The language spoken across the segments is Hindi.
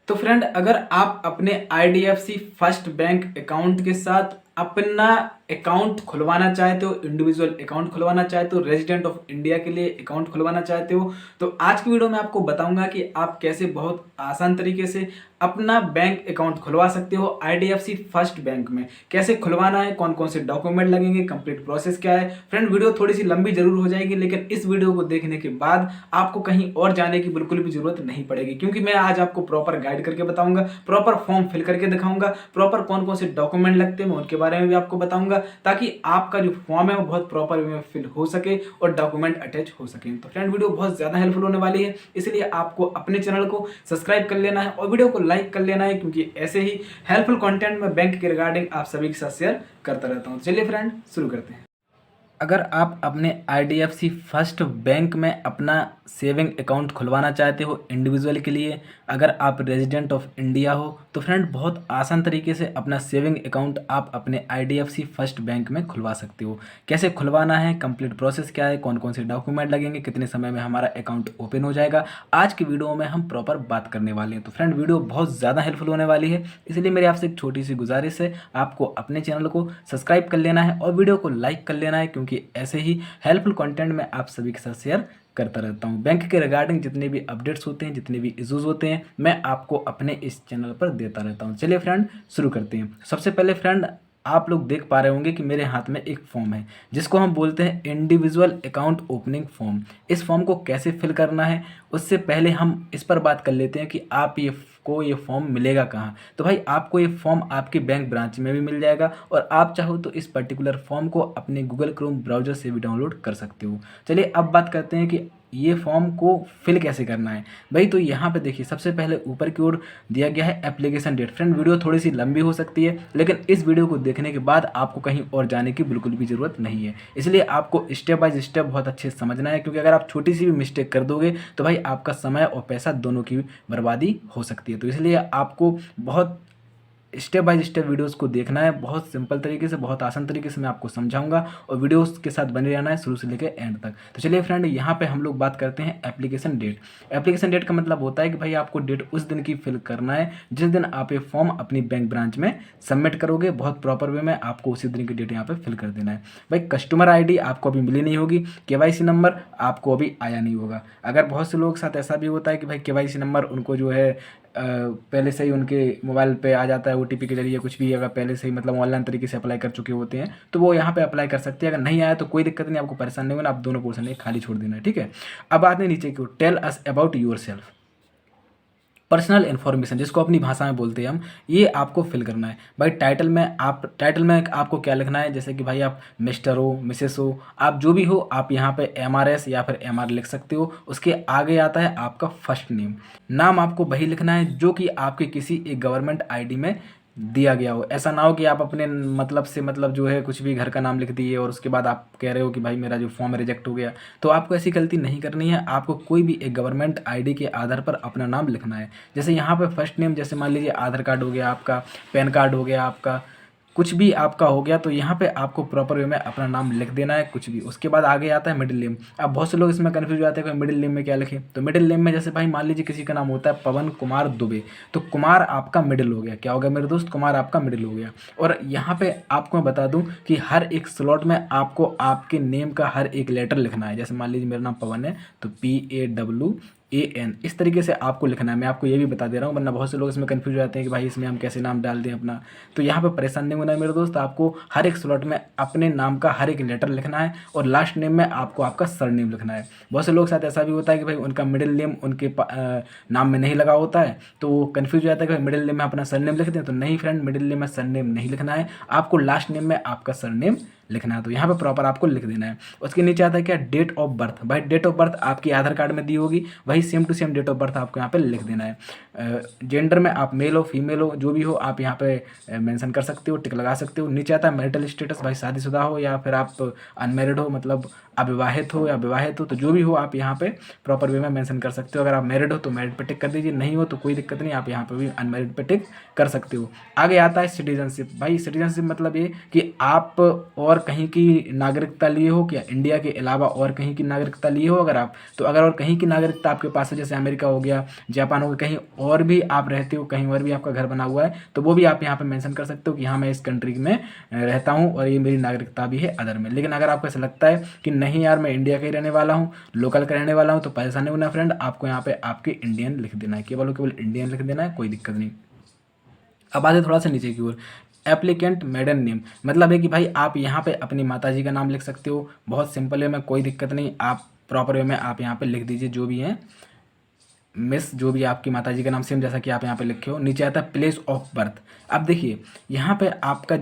तो फ्रेंड, अगर आप अपने आईडीएफसी फर्स्ट बैंक अकाउंट के साथ अपना अकाउंट खुलवाना चाहते हो, इंडिविजुअल अकाउंट खुलवाना चाहते हो, रेजिडेंट ऑफ इंडिया के लिए अकाउंट खुलवाना चाहते हो, तो आज की वीडियो में आपको बताऊंगा कि आप कैसे बहुत आसान तरीके से अपना बैंक अकाउंट खुलवा सकते हो आईडीएफसी फर्स्ट बैंक में। कैसे खुलवाना है, कौन कौन से डॉक्यूमेंट लगेंगे, कंप्लीट प्रोसेस क्या है। फ्रेंड, वीडियो थोड़ी सी लंबी जरूर हो जाएगी, लेकिन इस वीडियो को देखने के बाद आपको कहीं और जाने की बिल्कुल भी जरूरत नहीं पड़ेगी, क्योंकि मैं आज आपको प्रॉपर गाइड करके बताऊंगा, प्रॉपर फॉर्म फिल करके दिखाऊंगा, प्रॉपर कौन कौन से डॉक्यूमेंट लगते हैं मैं उनके बारे में भी आपको बताऊंगा, ताकि आपका जो फॉर्म है वो बहुत प्रॉपर वे में फिल हो सके और डॉक्यूमेंट अटैच हो सके। तो फ्रेंड, वीडियो बहुत ज्यादा हेल्पफुल होने वाली है, इसलिए आपको अपने चैनल को सब्सक्राइब कर लेना है और वीडियो को लाइक कर लेना है, क्योंकि ऐसे ही हेल्पफुल कंटेंट में बैंक के रिगार्डिंग आप सभी के साथ शेयर करता रहता हूं। चलिए फ्रेंड, शुरू करते हैं। अगर आप अपने आईडीएफसी फर्स्ट बैंक में अपना सेविंग अकाउंट खुलवाना चाहते हो इंडिविजुअल के लिए, अगर आप रेजिडेंट ऑफ इंडिया हो, तो फ्रेंड बहुत आसान तरीके से अपना सेविंग अकाउंट आप अपने आईडीएफसी फर्स्ट बैंक में खुलवा सकते हो। कैसे खुलवाना है, कंप्लीट प्रोसेस क्या है, कौन कौन से डॉक्यूमेंट लगेंगे, कितने समय में हमारा अकाउंट ओपन हो जाएगा, आज की वीडियो में हम प्रॉपर बात करने वाले हैं। तो फ्रेंड, वीडियो बहुत ज़्यादा हेल्पफुल होने वाली है, इसलिए मेरी आपसे एक छोटी सी गुजारिश है, आपको अपने चैनल को सब्सक्राइब कर लेना है और वीडियो को लाइक कर लेना है, क्योंकि ऐसे ही हेल्पफुल कंटेंट मैं आप सभी के साथ शेयर करता रहता हूँ। बैंक के रिगार्डिंग जितने भी अपडेट्स होते हैं, जितने भी इश्यूज होते हैं, मैं आपको अपने इस चैनल पर देता रहता हूँ। चलिए फ्रेंड, शुरू करते हैं। सबसे पहले फ्रेंड, आप लोग देख पा रहे होंगे कि मेरे हाथ में एक फॉर्म है, जिसको हम बोलते हैं इंडिविजुअल अकाउंट ओपनिंग फॉर्म। इस फॉर्म को कैसे फिल करना है, उससे पहले हम इस पर बात कर लेते हैं कि आप ये फॉर्म मिलेगा कहाँ। तो भाई, आपको ये फॉर्म आपके बैंक ब्रांच में भी मिल जाएगा, और आप चाहो तो इस पर्टिकुलर फॉर्म को अपने गूगल क्रोम ब्राउजर से भी डाउनलोड कर सकते हो। चलिए अब बात करते हैं कि ये फॉर्म को फिल कैसे करना है। भाई, तो यहाँ पे देखिए, सबसे पहले ऊपर की ओर दिया गया है एप्लीकेशन डेट। फ्रेंड, वीडियो थोड़ी सी लंबी हो सकती है, लेकिन इस वीडियो को देखने के बाद आपको कहीं और जाने की बिल्कुल भी ज़रूरत नहीं है, इसलिए आपको स्टेप बाय स्टेप बहुत अच्छे से समझना है, क्योंकि अगर आप छोटी सी भी मिस्टेक कर दोगे तो भाई आपका समय और पैसा दोनों की बर्बादी हो सकती है। तो इसलिए आपको बहुत स्टेप बाय स्टेप वीडियोस को देखना है, बहुत सिंपल तरीके से, बहुत आसान तरीके से मैं आपको समझाऊंगा, और वीडियोस के साथ बने रहना है शुरू से लेकर एंड तक। तो चलिए फ्रेंड, यहाँ पे हम लोग बात करते हैं एप्लीकेशन डेट। एप्लीकेशन डेट का मतलब होता है कि भाई आपको डेट उस दिन की फिल करना है जिस दिन आप ये फॉर्म अपनी बैंक ब्रांच में सबमिट करोगे। बहुत प्रॉपर वे में आपको उसी दिन की डेट यहाँ पे फिल कर देना है। भाई, कस्टमर ID आपको अभी मिली नहीं होगी, KYC नंबर आपको अभी आया नहीं होगा। अगर बहुत से लोगों के साथ ऐसा भी होता है कि भाई KYC नंबर उनको जो है पहले से ही उनके मोबाइल पे आ जाता है, OTP के जरिए, कुछ भी अगर पहले से ही मतलब ऑनलाइन तरीके से अप्लाई कर चुके होते हैं, तो वो यहाँ पे अप्लाई कर सकते हैं। अगर नहीं आया तो कोई दिक्कत नहीं, आपको परेशान नहीं होना, आप दोनों पोर्शन एक खाली छोड़ देना है, ठीक है। अब आते हैं नीचे की ओर, tell us about yourself. Personal information, जिसको अपनी भाषा में बोलते हैं हम, ये आपको फिल करना है। भाई, टाइटल में आपको क्या लिखना है, जैसे कि भाई आप मिस्टर हो, मिसेस हो, आप जो भी हो, आप यहाँ पे MRS या फिर MR लिख सकते हो। उसके आगे आता है आपका फर्स्ट नेम। नाम आपको वही लिखना है जो कि आपके किसी एक गवर्नमेंट ID में दिया गया हो। ऐसा ना हो कि आप अपने मतलब से मतलब जो है कुछ भी घर का नाम लिख दिए और उसके बाद आप कह रहे हो कि भाई मेरा जो फॉर्म रिजेक्ट हो गया। तो आपको ऐसी गलती नहीं करनी है, आपको कोई भी एक गवर्नमेंट ID के आधार पर अपना नाम लिखना है। जैसे यहाँ पे फर्स्ट नेम, जैसे मान लीजिए आधार कार्ड हो गया आपका, पैन कार्ड हो गया आपका, कुछ भी आपका हो गया, तो यहाँ पे आपको प्रॉपर वे में अपना नाम लिख देना है, कुछ भी। उसके बाद आगे आता है मिडिल नेम। अब बहुत से लोग इसमें कन्फ्यूज हो जाते हैं कि मिडिल नेम में क्या लिखें। तो मिडिल नेम में जैसे भाई मान लीजिए किसी का नाम होता है पवन कुमार दुबे, तो कुमार आपका मिडिल हो गया। क्या हो गया मेरे दोस्त? कुमार आपका मिडिल हो गया। और यहाँ पे आपको मैं बता दूं कि हर एक स्लॉट में आपको आपके नेम का हर एक लेटर लिखना है। जैसे मान लीजिए मेरा नाम पवन है, तो PAWAN, इस तरीके से आपको लिखना है। मैं आपको ये भी बता दे रहा हूँ, वरना बहुत से लोग इसमें कन्फ्यूज हो जाते हैं कि भाई इसमें हम कैसे नाम डाल दें अपना। तो यहाँ पे परेशान नहीं होना है मेरे दोस्त, आपको हर एक स्लॉट में अपने नाम का हर एक लेटर लिखना है, और लास्ट नेम में आपको आपका सर नेम लिखना है। बहुत से लोग साथ ऐसा भी होता है कि भाई उनका मिडिल नेम उनके नाम में नहीं लगा होता है, तो वो कन्फ्यूज हो जाता है कि भाई मिडिल नेम में अपना सर नेम लिख दें। तो नहीं फ्रेंड, मिडिल नेम में सर नेम नहीं लिखना है, आपको लास्ट नेम में आपका सर नेम लिखना है। तो यहाँ पे प्रॉपर आपको लिख देना है। उसके नीचे आता है क्या? Date of birth. भाई, डेट ऑफ बर्थ आपकी आधार कार्ड में दी होगी, वही same to same date of birth आपको यहाँ पे लिख देना है। जेंडर में आप मेल हो फीमेल हो जो भी हो, आप यहाँ पे मेंशन कर सकते हो, टिक लगा सकते हो। नीचे आता है मैरिटल स्टेटस, भाई शादीशुदा हो या फिर आप अनमेरिड हो, मतलब अविवाहित हो या विवाहित हो, तो जो भी हो आप यहाँ पे प्रॉपर वे में मेंशन कर सकते हो। अगर आप मैरिड हो तो मैरिड पे टिक कर दीजिए, नहीं हो तो कोई दिक्कत नहीं, आप यहाँ पे भी अनमेरिड पे टिक कर सकते हो। आगे आता है सिटीजनशिप। भाई, सिटीजनशिप मतलब ये कि आप और और कहीं की नागरिकता लिए हो क्या, इंडिया के अलावा और कहीं की नागरिकता लिए हो अगर आप, तो अगर और कहीं की नागरिकता आपके पास है, जैसे अमेरिका हो गया, जापान हो गया, कहीं और भी आप रहते हो, कहीं और भी आपका घर बना हुआ है, तो वो भी आप यहाँ पे मेंशन कर सकते हो कि हाँ मैं इस कंट्री में रहता हूँ और ये मेरी नागरिकता भी है अदर में। लेकिन अगर आपको ऐसा लगता है कि नहीं यार मैं इंडिया का ही रहने वाला हूँ, लोकल का रहने वाला हूँ, तो परेशान नहीं होना फ्रेंड, आपको यहाँ पे आपके इंडियन लिख देना है, केवल और केवल इंडियन लिख देना है, कोई दिक्कत नहीं। अब आते थोड़ा सा नीचे की ओर, एप्लीकेंट मेडन नेम, मतलब है कि भाई आप यहाँ पे अपनी माता जी का नाम लिख सकते हो, बहुत सिंपल वे में, कोई दिक्कत नहीं, आप प्रॉपर वे में आप यहाँ पे लिख दीजिए जो भी है मिस, जो भी आपकी माता जी का नाम सेम जैसा कि आप यहाँ पे लिखे हो। नीचे आता है प्लेस ऑफ बर्थ। अब देखिए यहाँ पे आपका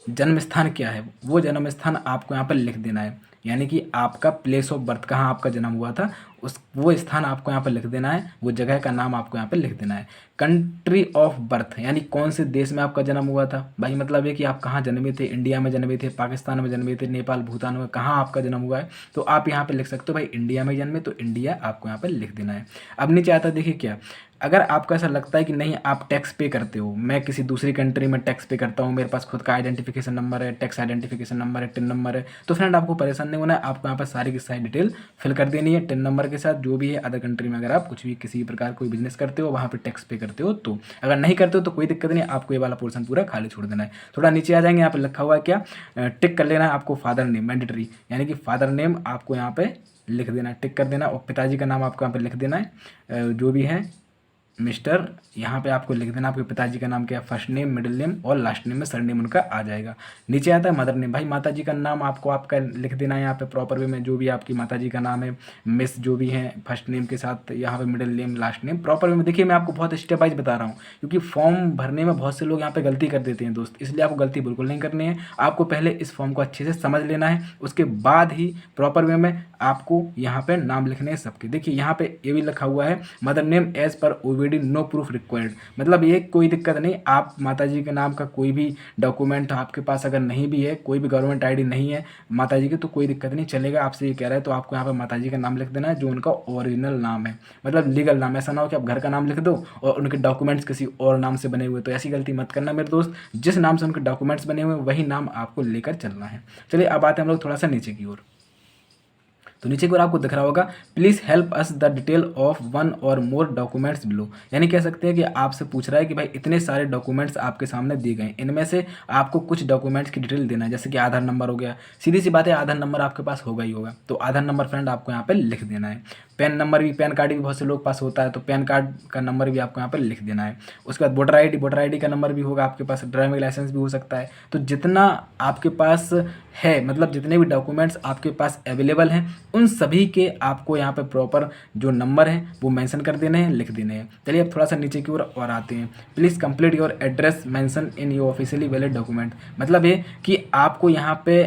जन्म स्थान क्या है, वो जन्म स्थान आपको यहाँ पर लिख देना है, यानी कि आपका प्लेस ऑफ बर्थ, कहाँ आपका जन्म हुआ था, उस वो स्थान आपको यहाँ पर लिख देना है, वो जगह का नाम आपको यहाँ पर लिख देना है। कंट्री ऑफ बर्थ, यानी कौन से देश में आपका जन्म हुआ था, भाई मतलब है कि आप कहाँ जन्मे थे, इंडिया में जन्मे थे, पाकिस्तान में जन्मे थे, नेपाल भूटान में, कहाँ आपका जन्म हुआ है, तो आप यहाँ पे लिख सकते हो भाई इंडिया में जन्मे, तो इंडिया आपको यहाँ पर लिख देना है। अब नीचे आता है देखिए क्या, अगर आपको ऐसा लगता है कि नहीं आप टैक्स पे करते हो, मैं किसी दूसरी कंट्री में टैक्स पे करता हूँ, मेरे पास खुद का आइडेंटिफिकेशन नंबर है, टैक्स आइडेंटिफिकेशन नंबर है, टिन नंबर है, तो फ्रेंड आपको परेशान नहीं होना है, आपको यहाँ पर सारी की सारी डिटेल फिल कर देनी है टिन नंबर के साथ, जो भी है अदर कंट्री में अगर आप कुछ भी किसी प्रकार कोई बिजनेस करते हो वहाँ पर टैक्स पे करते हो, तो अगर नहीं करते हो तो कोई दिक्कत नहीं, आपको ये वाला पोर्सन पूरा खाली छोड़ देना है। थोड़ा नीचे आ जाएंगे, यहाँ पे लिखा हुआ है क्या, टिक कर लेना है आपको फादर नेम मैंडेटरी, यानी कि फादर नेम आपको यहाँ पे लिख देना है, टिक कर देना, और पिताजी का नाम आपको यहाँ पे लिख देना है, जो भी है मिस्टर, यहाँ पे आपको लिख देना आपके पिताजी का नाम क्या है, फर्स्ट नेम, मिडिल नेम और लास्ट नेम में सरनेम उनका आ जाएगा। नीचे आता है मदर नेम, भाई माता जी का नाम आपको आपका लिख देना है यहाँ पे प्रॉपर वे में, जो भी आपकी माता जी का नाम है, मिस जो भी है फर्स्ट नेम के साथ, यहाँ पे middle name, last name proper way में। देखिए मैं आपको बहुत स्टेप वाइज बता रहा हूँ, क्योंकि फॉर्म भरने में बहुत से लोग यहाँ पे गलती कर देते हैं दोस्त, इसलिए आपको गलती बिल्कुल नहीं करनी है, आपको पहले इस फॉर्म को अच्छे से समझ लेना है, उसके बाद ही प्रॉपर वे में आपको यहाँ पे नाम लिखने हैं सबके। देखिए यहाँ पे ये भी लिखा हुआ है mother name as per ओवीडी no proof required, मतलब ये कोई दिक्कत नहीं, आप माता जी के नाम का कोई भी डॉक्यूमेंट आपके पास अगर नहीं भी है, कोई भी गवर्नमेंट आईडी नहीं है माता जी की, तो कोई दिक्कत नहीं चलेगा, आपसे ये कह रहा है तो आपको यहाँ पे माता जी का नाम लिख देना है जो उनका ओरिजिनल नाम है, मतलब लीगल नाम। ऐसा ना हो कि आप घर का नाम लिख दो और उनके डॉक्यूमेंट्स किसी और नाम से बने हुए, तो ऐसी गलती मत करना मेरे दोस्त, जिस नाम से उनके डॉक्यूमेंट्स बने हुए वही नाम आपको लेकर चलना है। चलिए अब आते हैं हम लोग थोड़ा सा नीचे की ओर, तो नीचे की ओर आपको दिख रहा होगा please help us the detail of one और मोर डॉक्यूमेंट्स बिलो, यानी कह सकते हैं कि आपसे पूछ रहा है कि भाई इतने सारे डॉक्यूमेंट्स आपके सामने दिए गए, इनमें से आपको कुछ डॉक्यूमेंट्स की डिटेल देना है, जैसे कि आधार नंबर हो गया, सीधी सी बात है आधार नंबर आपके पास होगा ही होगा, तो आधार नंबर फ्रेंड आपको यहाँ पर लिख देना है। पैन नंबर भी, पैन कार्ड भी बहुत से लोग पास होता है, तो पैन कार्ड का नंबर भी आपको यहाँ पर लिख देना है। उसके बाद वोटर आईडी का नंबर भी होगा आपके पास, ड्राइविंग लाइसेंस भी हो सकता है, तो जितना आपके पास है, मतलब जितने भी डॉक्यूमेंट्स आपके पास अवेलेबल हैं उन सभी के आपको यहाँ पे प्रॉपर जो नंबर है वो मेंशन कर देने हैं, लिख देने हैं। चलिए अब थोड़ा सा नीचे की ओर और आते हैं, please complete your address mention in your officially valid document, मतलब ये कि आपको यहाँ पे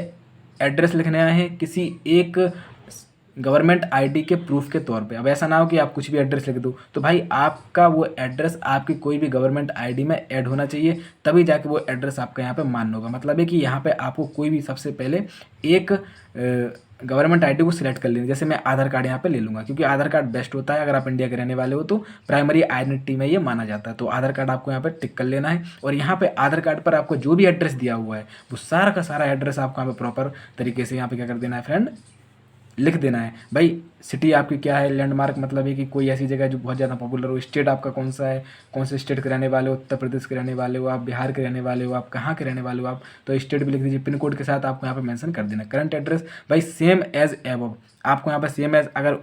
एड्रेस लिखना है किसी एक गवर्नमेंट आईडी के प्रूफ के तौर पे। अब ऐसा ना हो कि आप कुछ भी एड्रेस लिख दो, तो भाई आपका वो एड्रेस आपकी कोई भी गवर्नमेंट आईडी में ऐड होना चाहिए, तभी जाके वो एड्रेस आपका यहाँ पे मान्य होगा। मतलब है कि यहाँ पे आपको कोई भी सबसे पहले एक गवर्नमेंट आईडी को सिलेक्ट कर लेनी, जैसे मैं आधार कार्ड यहाँ पे ले लूँगा, क्योंकि आधार कार्ड बेस्ट होता है, अगर आप इंडिया के रहने वाले हो तो प्राइमरी आइडेंटिटी में ये माना जाता है, तो आधार कार्ड आपको यहाँ पे टिक कर लेना है। और यहाँ पे आधार कार्ड पर आपको जो भी एड्रेस दिया हुआ है वो सारा का सारा एड्रेस आपको यहाँ पे प्रॉपर तरीके से यहाँ पे क्या कर देना है फ्रेंड, लिख देना है। भाई सिटी आपकी क्या है, लैंडमार्क मतलब है कि कोई ऐसी जगह जो बहुत ज़्यादा पॉपुलर हो, स्टेट आपका कौन सा है, कौन से स्टेट के रहने वाले हो, उत्तर प्रदेश के रहने वाले हो आप, बिहार के रहने वाले हो आप, कहाँ के रहने वाले हो आप, तो स्टेट भी लिख दीजिए, पिन कोड के साथ आपको यहाँ पे मेंशन कर देना। करंट एड्रेस भाई सेम एज एबव, आपको यहाँ पे सेम एज, अगर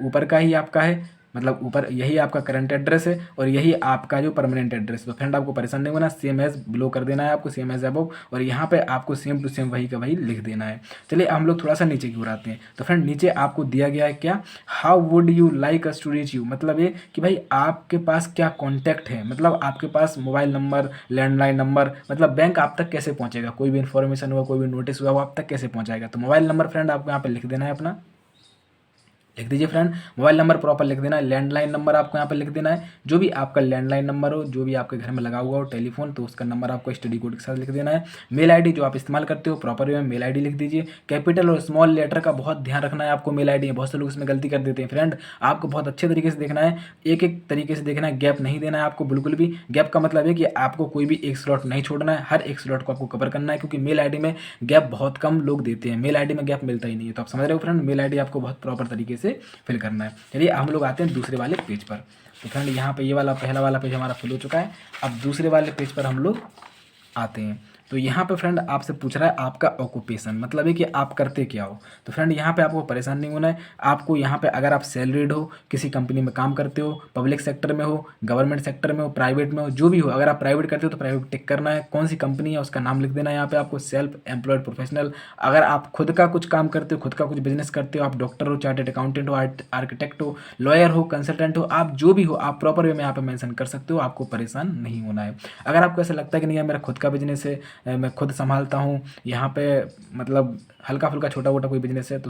ऊपर का ही आपका है, मतलब ऊपर यही आपका करंट एड्रेस है और यही आपका जो परमानेंट एड्रेस है, तो फ्रेंड आपको परेशान नहीं होना, सेम एज बिलो कर देना है आपको, सेम एज अबव, और यहाँ पे आपको सेम टू सेम वही का वही लिख देना है। चलिए हम लोग थोड़ा सा नीचे की ओर आते हैं, तो फ्रेंड नीचे आपको दिया गया है क्या, how would you like us to reach you, मतलब ये कि भाई आपके पास क्या कॉन्टैक्ट है, मतलब आपके पास मोबाइल नंबर, लैंडलाइन नंबर, मतलब बैंक आप तक कैसे पहुँचेगा, कोई भी इन्फॉर्मेशन हुआ, कोई भी नोटिस हुआ वो आप तक कैसे पहुँचाएगा, तो मोबाइल नंबर फ्रेंड आपको यहाँ पर लिख देना है अपना, लिख दीजिए फ्रेंड। मोबाइल नंबर प्रॉपर लिख देना है। लैंडलाइन नंबर आपको यहाँ पर लिख देना है। जो भी आपका लैंडलाइन नंबर हो, जो भी आपके घर में लगा हुआ हो टेलीफोन, तो उसका नंबर आपको स्टडी कोड के साथ लिख देना है। मेल आईडी जो आप इस्तेमाल करते हो प्रॉपर वे में मेल आईडी लिख दीजिए। कैपिटल और स्मॉल लेटर का बहुत ध्यान रखना है आपको मेल आईडी में। बहुत से लोग इसमें गलती कर देते हैं फ्रेंड। आपको बहुत अच्छे तरीके से देखना है, एक एक तरीके से देखना है, गैप नहीं देना है आपको बिल्कुल भी। गैप का मतलब है कि आपको कोई भी एक स्लॉट नहीं छोड़ना है, हर एक स्लॉट को आपको कवर करना है, क्योंकि मेल आईडी में गैप बहुत कम लोग देते हैं। मेल आईडी में गैप मिलता ही नहीं है। तो आप समझ रहे हो फ्रेंड, मेल आईडी आपको बहुत प्रॉपर तरीके से फिल करना है। चलिए हम लोग आते हैं दूसरे वाले पेज पर। तो फ्रेंड यहाँ पे ये वाला पहला वाला पेज हमारा फिल हो चुका है। अब दूसरे वाले पेज पर हम लोग आते हैं। तो यहाँ पे फ्रेंड आपसे पूछ रहा है आपका ऑक्यूपेशन, मतलब है कि आप करते क्या हो। तो फ्रेंड यहाँ पे आपको परेशान नहीं होना है। आपको यहाँ पे अगर आप सैलरीड हो, किसी कंपनी में काम करते हो, पब्लिक सेक्टर में हो, गवर्नमेंट सेक्टर में हो, प्राइवेट में हो, जो भी हो, अगर आप प्राइवेट करते हो तो प्राइवेट टिक करना है। कौन सी कंपनी है उसका नाम लिख देना है यहाँ पे आपको, सेल्फ एम्प्लॉयड प्रोफेशनल। अगर आप खुद का कुछ काम करते हो, खुद का कुछ बिजनेस करते हो, आप डॉक्टर हो, चार्टेड अकाउंटेंट हो, आर्किटेक्ट हो, लॉयर हो, कंसल्टेंट हो, आप जो भी हो, आप प्रॉपर वे में यहाँ पे मेंशन कर सकते हो। आपको परेशान नहीं होना है। अगर आपको ऐसा लगता है कि नहीं यार मेरा खुद का बिजनेस है, मैं खुद संभालता हूँ, यहाँ पे मतलब हल्का फुल्का छोटा मोटा कोई बिजनेस है, तो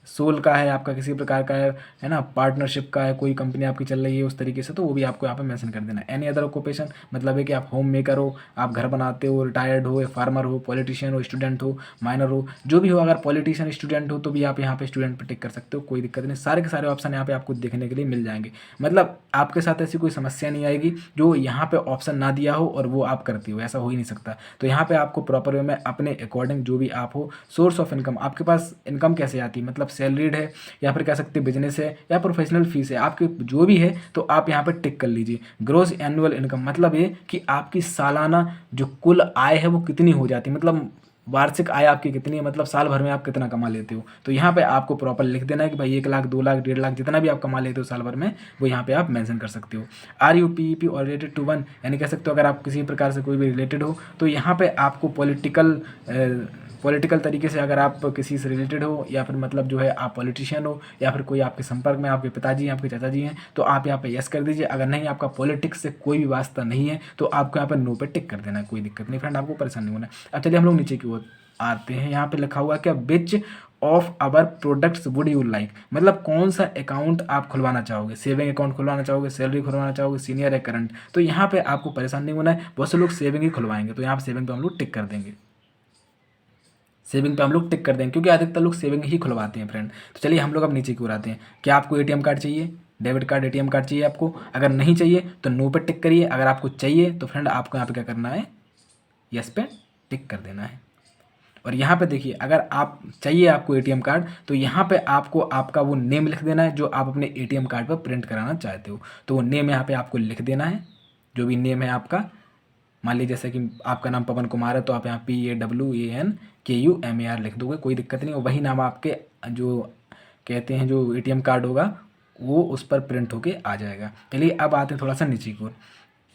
सोल का है आपका, किसी प्रकार का है ना, पार्टनरशिप का है, कोई कंपनी आपकी चल रही है उस तरीके से, तो वो भी आपको यहाँ पे मेंशन कर देना है। एनी अदर ऑक्यूपेशन मतलब है कि आप होम मेकर हो, आप घर बनाते हो, रिटायर्ड हो, फार्मर हो, पॉलिटिशियन हो, स्टूडेंट हो, माइनर हो, जो भी हो। अगर पॉलिटिशियन स्टूडेंट हो तो भी आप यहाँ पे स्टूडेंट पर टिक कर सकते हो, कोई दिक्कत नहीं। सारे के सारे ऑप्शन यहाँ पे आपको देखने के लिए मिल जाएंगे। मतलब आपके साथ ऐसी कोई समस्या नहीं आएगी जो यहाँ पे ऑप्शन ना दिया हो और वो आप करती हो, ऐसा हो ही नहीं सकता। तो यहाँ पे आपको प्रॉपर वे में अपने अकॉर्डिंग जो भी आप हो, सोर्स ऑफ इनकम, आपके पास इनकम कैसे आती है, मतलब सैलरीड है या फिर कह सकते हैं बिजनेस है या प्रोफेशनल फीस है, आपके जो भी है तो आप यहाँ पे टिक कर लीजिए। ग्रोस एनुअल इनकम मतलब ये कि आपकी सालाना जो कुल आय है वो कितनी हो जाती है, मतलब वार्षिक आय आपकी कितनी है, मतलब साल भर में आप कितना कमा लेते हो। तो यहाँ पे आपको प्रॉपर लिख देना है कि भाई 1 लाख, 2 लाख, 1.5 लाख, जितना भी आप कमा लेते हो साल भर में, वो यहाँ पे आप मेंशन कर सकते हो। Are you P E P or related to one, यानी कह सकते हो अगर आप किसी प्रकार से कोई भी रिलेटेड हो, तो यहाँ पे आपको पॉलिटिकल तरीके से अगर आप किसी से रिलेटेड हो, या फिर मतलब जो है आप पॉलिटिशियन हो, या फिर कोई आपके संपर्क में आपके पिताजी हैं, आपके चाचा जी हैं, तो आप यहाँ पे यस कर दीजिए। अगर नहीं, आपका पॉलिटिक्स से कोई भी वास्ता नहीं है, तो आपको यहाँ पर नो पे टिक कर देना है, कोई दिक्कत नहीं फ्रेंड, आपको परेशान नहीं होना है। अब चलिए हम लोग नीचे की ओर आते हैं। यहाँ पे लिखा हुआ है क्या, which of our products would you like, मतलब कौन सा अकाउंट आप खुलवाना चाहोगे, सेविंग अकाउंट खुलवाना चाहोगे, सैलरी खुलवाना चाहोगे, सीनियर है, करंट। तो यहाँ पे आपको परेशान नहीं होना है। बहुत से लोग सेविंग ही खुलवाएंगे, तो यहाँ पे सेविंग पे हम लोग टिक कर देंगे, सेविंग पे हम लोग टिक कर देंगे, क्योंकि अधिकतर लोग सेविंग ही खुलवाते हैं फ्रेंड। तो चलिए हम लोग अब नीचे की ओर आते हैं। क्या आपको एटीएम कार्ड चाहिए, डेबिट कार्ड, एटीएम कार्ड चाहिए आपको? अगर नहीं चाहिए तो नो पे टिक करिए। अगर आपको चाहिए तो फ्रेंड आपको यहाँ पे क्या करना है, यस पे टिक कर देना है। और यहाँ पे देखिए, अगर आप चाहिए आपको एटीएम कार्ड, तो यहाँ पे आपको आपका वो नेम लिख देना है जो आप अपने एटीएम कार्ड पर प्रिंट कराना चाहते हो। तो वो नेम यहाँ पे आपको लिख देना है, जो भी नेम है आपका। मान लीजिए जैसे कि आपका नाम पवन कुमार है, तो आप यहाँ PAWANKUMAR लिख दोगे, कोई दिक्कत नहीं। वही नाम आपके जो कहते हैं जो एटीएम कार्ड होगा वो उस पर प्रिंट होके आ जाएगा। चलिए अब आते हैं थोड़ा सा नीचे की ओर।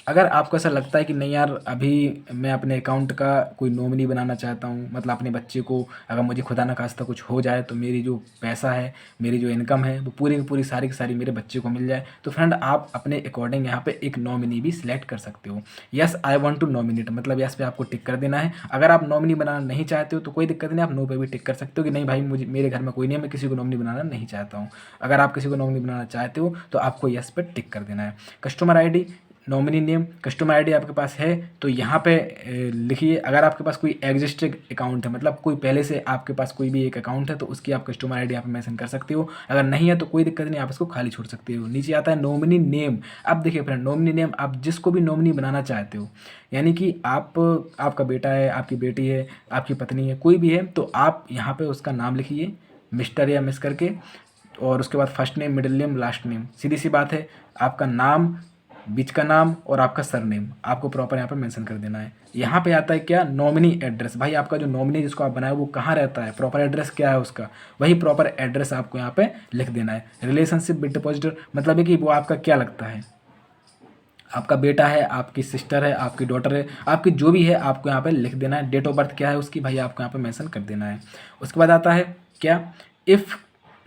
अगर आपको ऐसा लगता है कि नहीं यार अभी मैं अपने अकाउंट का कोई नॉमिनी बनाना चाहता हूँ, मतलब अपने बच्चे को, अगर मुझे खुदा ना खास्ता कुछ हो जाए तो मेरी जो पैसा है, मेरी जो इनकम है, वो पूरी की पूरी सारी की सारी मेरे बच्चे को मिल जाए, तो फ्रेंड आप अपने अकॉर्डिंग यहाँ पे एक नॉमिनी भी सिलेक्ट कर सकते हो। Yes I want to nominate, मतलब यस पे आपको टिक कर देना है। अगर आप नॉमिनी बनाना नहीं चाहते हो तो कोई दिक्कत नहीं, आप नो पे भी टिक कर सकते हो कि नहीं भाई मुझे, मेरे घर में कोई नहीं है, मैं किसी को नॉमिनी बनाना नहीं चाहता हूँ। अगर आप किसी को नॉमिनी बनाना चाहते हो तो आपको यस पे टिक कर देना है। Customer I D, nominee name, customer ID आपके पास है तो यहाँ पे लिखिए। अगर आपके पास कोई एग्जिस्टिंग अकाउंट है, मतलब कोई पहले से आपके पास कोई भी एक अकाउंट है, तो उसकी आप कस्टमर आईडी यहाँ पे मेंशन कर सकते हो। अगर नहीं है तो कोई दिक्कत नहीं, आप इसको खाली छोड़ सकते हो। नीचे आता है नॉमिनी नेम। अब देखिए फ्रेंड, नॉमिनी नेम आप जिसको भी नॉमिनी बनाना चाहते हो, यानी कि आपका बेटा है, आपकी बेटी है, आपकी पत्नी है, कोई भी है, तो आप यहाँ पर उसका नाम लिखिए, मिस्टर या मिस करके, और उसके बाद first name, middle name, last name. सीधी सी बात है, आपका नाम, बीच का नाम और आपका सरनेम आपको प्रॉपर यहाँ पे मेंशन कर देना है। यहाँ पे आता है क्या, नॉमिनी एड्रेस। भाई आपका जो नॉमिनी जिसको आप बनाए वो कहाँ रहता है, प्रॉपर एड्रेस क्या है उसका, वही प्रॉपर एड्रेस आपको यहाँ पे लिख देना है। रिलेशनशिप विद डिपॉजिटर मतलब है कि वो आपका क्या लगता है, आपका बेटा है, आपकी सिस्टर है, आपकी डॉटर है, आपकी जो भी है आपको यहाँ पे लिख देना है। डेट ऑफ बर्थ क्या है उसकी, भाई आपको यहाँ पे मेंशन कर देना है। उसके बाद आता है क्या, if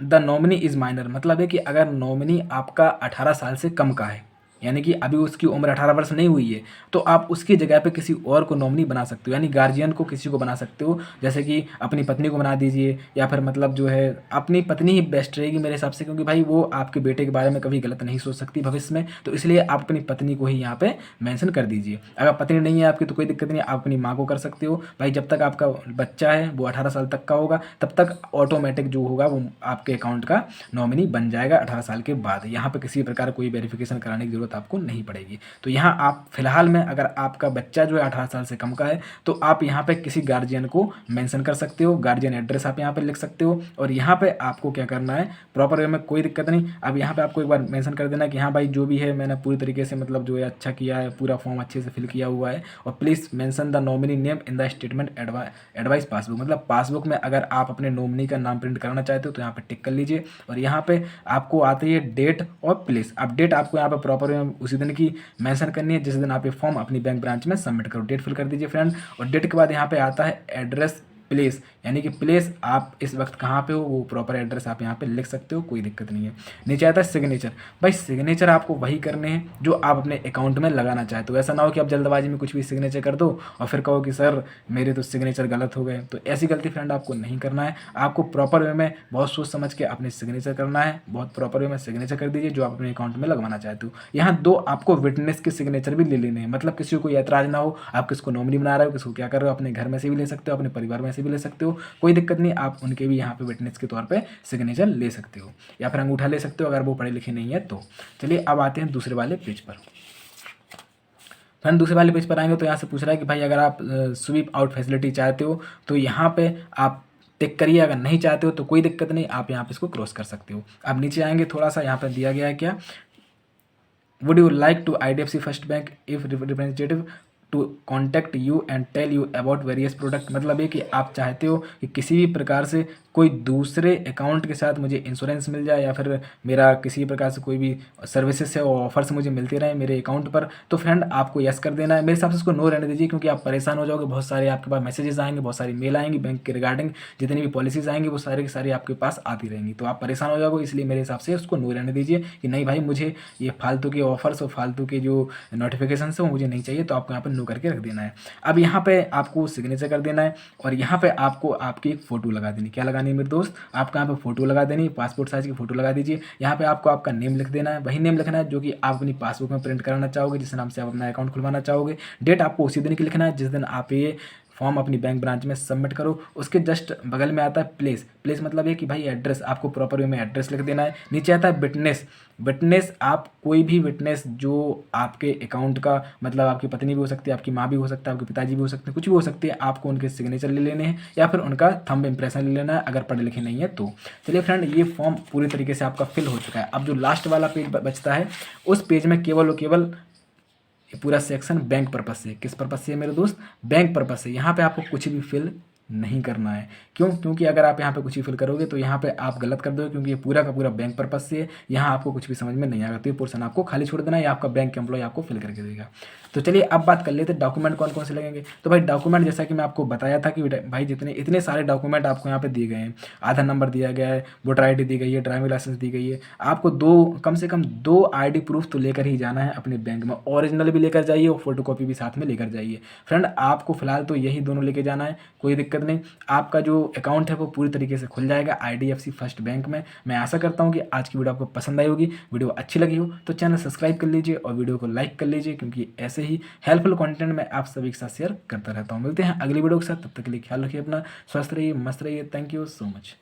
the nominee is minor, मतलब है कि अगर नॉमिनी आपका 18 साल से कम का है, यानी कि अभी उसकी उम्र 18 वर्ष नहीं हुई है, तो आप उसकी जगह पे किसी और को नॉमिनी बना सकते हो, यानी गार्जियन को किसी को बना सकते हो। जैसे कि अपनी पत्नी को बना दीजिए, या फिर मतलब जो है अपनी पत्नी ही बेस्ट रहेगी मेरे हिसाब से, क्योंकि भाई वो आपके बेटे के बारे में कभी गलत नहीं सोच सकती भविष्य में। तो इसलिए आप अपनी पत्नी को ही यहाँ पे मेंशन कर दीजिए। अगर पत्नी नहीं है आपकी तो कोई दिक्कत नहीं, आप अपनी माँ को कर सकते हो। भाई जब तक आपका बच्चा है वो 18 साल तक का होगा, तब तक ऑटोमेटिक जो होगा वो आपके अकाउंट का नॉमिनी बन जाएगा 18 साल के बाद। यहाँ पे किसी प्रकार कोई वेरिफिकेशन कराने की जरूरत आपको नहीं पड़ेगी। तो यहाँ आप फिलहाल में अगर आपका बच्चा जो है 18 साल से कम का है, तो आप यहाँ पे किसी गार्जियन को मेंशन कर सकते हो, गार्जियन एड्रेस आप यहाँ पे लिख सकते हो। और यहाँ पे आपको क्या करना है, प्रॉपर वे में कोई दिक्कत नहीं। अब यहाँ पे आपको एक बार मेंशन कर देना कि हाँ भाई जो भी है मैंने पूरी तरीके से मतलब जो है अच्छा किया है, पूरा फॉर्म अच्छे से फिल किया हुआ है। और please mention the nominee name in the statement advice passbook, मतलब पासबुक में अगर आप अपने नॉमिनी का नाम प्रिंट कराना चाहते हो तो यहाँ पे टिक कर लीजिए। और यहाँ पे आपको आती है डेट और प्लेस। अब डेट आपको यहाँ पे प्रॉपर उसी दिन की मेंशन करनी है जिस दिन आप ये फॉर्म अपनी बैंक ब्रांच में सबमिट करो। डेट फिल कर दीजिए फ्रेंड। और डेट के बाद यहाँ पे आता है एड्रेस प्लेस, यानी कि प्लेस आप इस वक्त कहाँ पे हो वो प्रॉपर एड्रेस आप यहाँ पे लिख सकते हो, कोई दिक्कत नहीं है। नीचे आता है सिग्नेचर। भाई सिग्नेचर आपको वही करने हैं जो आप अपने अकाउंट में लगाना चाहते हो। ऐसा ना हो कि आप जल्दबाजी में कुछ भी सिग्नेचर कर दो और फिर कहो कि सर मेरे तो सिग्नेचर गलत हो गए। तो ऐसी गलती फ्रेंड आपको नहीं करना है। आपको प्रॉपर वे में बहुत सोच समझ के अपने सिग्नेचर करना है। बहुत प्रॉपर वे में सिग्नेचर कर दीजिए जो आप अपने अकाउंट में लगवाना चाहते हो। यहाँ 2 आपको विटनेस के सिग्नेचर भी ले लेने हैं, मतलब किसी को कोई ऐतराज ना हो आप किसको नॉमिनी बना रहे हो, किसको क्या कर रहे हो। अपने घर में से भी ले सकते हो, अपने परिवार में से भी ले सकते हो, कोई दिक्कत नहीं। आप उनके भी यहाँ पे विटनेस के तौर पे सिग्नेचर ले सकते हो, या फिर अंगूठा ले सकते हो अगर वो पढ़े लिखे नहीं है तो। चलिए अब आते हैं दूसरे वाले पेज पर। फ्रेंड दूसरे वाले पेज पर आएंगे तो यहाँ से पूछ रहा है कि भाई अगर आप स्वीप आउट फैसिलिटी चाहते हो तो यहाँ पे आप टिक करिए, अगर नहीं चाहते हो तो कोई दिक्कत नहीं, आप यहाँ पे इसको क्रॉस कर सकते हो। अब नीचे आएंगे थोड़ा सा, यहाँ पर दिया गया है क्या, would you like to IDFC first bank if representative to contact you and tell you about various product. मतलब ये कि आप चाहते हो कि किसी भी प्रकार से कोई दूसरे अकाउंट के साथ मुझे इंश्योरेंस मिल जाए, या फिर मेरा किसी प्रकार से कोई भी सर्विसेज है और ऑफर्स मुझे मिलते रहे मेरे अकाउंट पर, तो फ्रेंड आपको यस कर देना है। मेरे हिसाब से इसको नो रहने दीजिए, क्योंकि आप परेशान हो जाओगे। बहुत सारे आपके पास मैसेजेस आएंगे, बहुत सारी मेल आएंगी बैंक के रिगार्डिंग, जितनी भी पॉलिसीज आएंगी वो सारी की सारी आपके पास आती रहेंगी, तो आप परेशान हो जाओगे। इसलिए मेरे हिसाब से उसको नो रहने दीजिए कि नहीं भाई मुझे ये फालतू के ऑफर्स और फालतू के जो नोटिफिकेशन है वो मुझे नहीं चाहिए, तो आपको यहाँ पर नो करके रख देना है। अब यहाँ पे आपको सिग्नेचर कर देना है और यहाँ पे आपको आपकी एक फ़ोटो लगा देनी। क्या लगानी है मेरे दोस्त, आपको यहाँ पे फ़ोटो लगा देनी, पासपोर्ट साइज़ की फ़ोटो लगा दीजिए। यहाँ पे आपको आपका नेम लिख देना है, वही नेम लिखना है जो कि आप अपनी पासबुक में प्रिंट कराना चाहोगे, जिस नाम से आप अपना अकाउंट खुलवाना चाहोगे। डेट आपको उसी दिन की लिखना है जिस दिन आप ये फॉर्म अपनी बैंक ब्रांच में सबमिट करो। उसके जस्ट बगल में आता है प्लेस। प्लेस मतलब ये कि भाई एड्रेस, आपको प्रॉपर वे में एड्रेस लिख देना है। नीचे आता है विटनेस। विटनेस आप कोई भी विटनेस जो आपके अकाउंट का, मतलब आपकी पत्नी भी हो सकती है, आपकी माँ भी हो सकता है, आपके पिताजी भी हो सकते हैं, कुछ भी हो सकती है, आपको उनके सिग्नेचर ले लेने हैं या फिर उनका थंब इंप्रेशन ले लेना है अगर पढ़े लिखे नहीं है तो। चलिए फ्रेंड ये फॉर्म पूरी तरीके से आपका फिल हो चुका है। अब जो लास्ट वाला पेज बचता है उस पेज में केवल और केवल ये पूरा सेक्शन बैंक पर्पस से। किस पर्पस से है मेरे दोस्त, बैंक पर्पस से। यहाँ पे आपको कुछ भी फिल नहीं करना है। क्यों, क्योंकि अगर आप यहाँ पे कुछ भी फिल करोगे तो यहाँ पे आप गलत कर दोगे, क्योंकि ये पूरा का पूरा बैंक पर्पस से है। यहाँ आपको कुछ भी समझ में नहीं आएगा, तो ये पोर्शन आपको खाली छोड़ देना है, या आपका बैंक एम्प्लॉय आपको फिल करके देगा। तो चलिए अब बात कर लेते हैं डॉक्यूमेंट कौन कौन से लगेंगे। तो भाई डॉक्यूमेंट जैसा कि मैं आपको बताया था कि भाई जितने इतने सारे डॉक्यूमेंट आपको यहाँ पे दिए गए हैं। आधार नंबर दिया गया है, वोटर ID दी गई है, ड्राइविंग लाइसेंस दी गई है। आपको कम से कम 2 ID प्रूफ तो लेकर ही जाना है अपने बैंक में। ओरिजिनल भी लेकर जाइए और फोटोकॉपी भी साथ में लेकर जाइए। फ्रेंड आपको फिलहाल तो यही दोनों लेके जाना है, कोई दिक्कत नहीं। आपका जो अकाउंट है वो पूरी तरीके से खुल जाएगा IDFC फर्स्ट बैंक में। मैं आशा करता हूँ कि आज की वीडियो आपको पसंद आई होगी। वीडियो अच्छी लगी हो तो चैनल सब्सक्राइब कर लीजिए और वीडियो को लाइक कर लीजिए, क्योंकि ऐसे ही हेल्पफुल कंटेंट मैं आप सभी के साथ शेयर करता रहता हूँ। मिलते हैं अगली वीडियो के साथ, तब तक के लिए ख्याल रखिए अपना, स्वस्थ रहिए, मस्त रहिए। Thank you so much.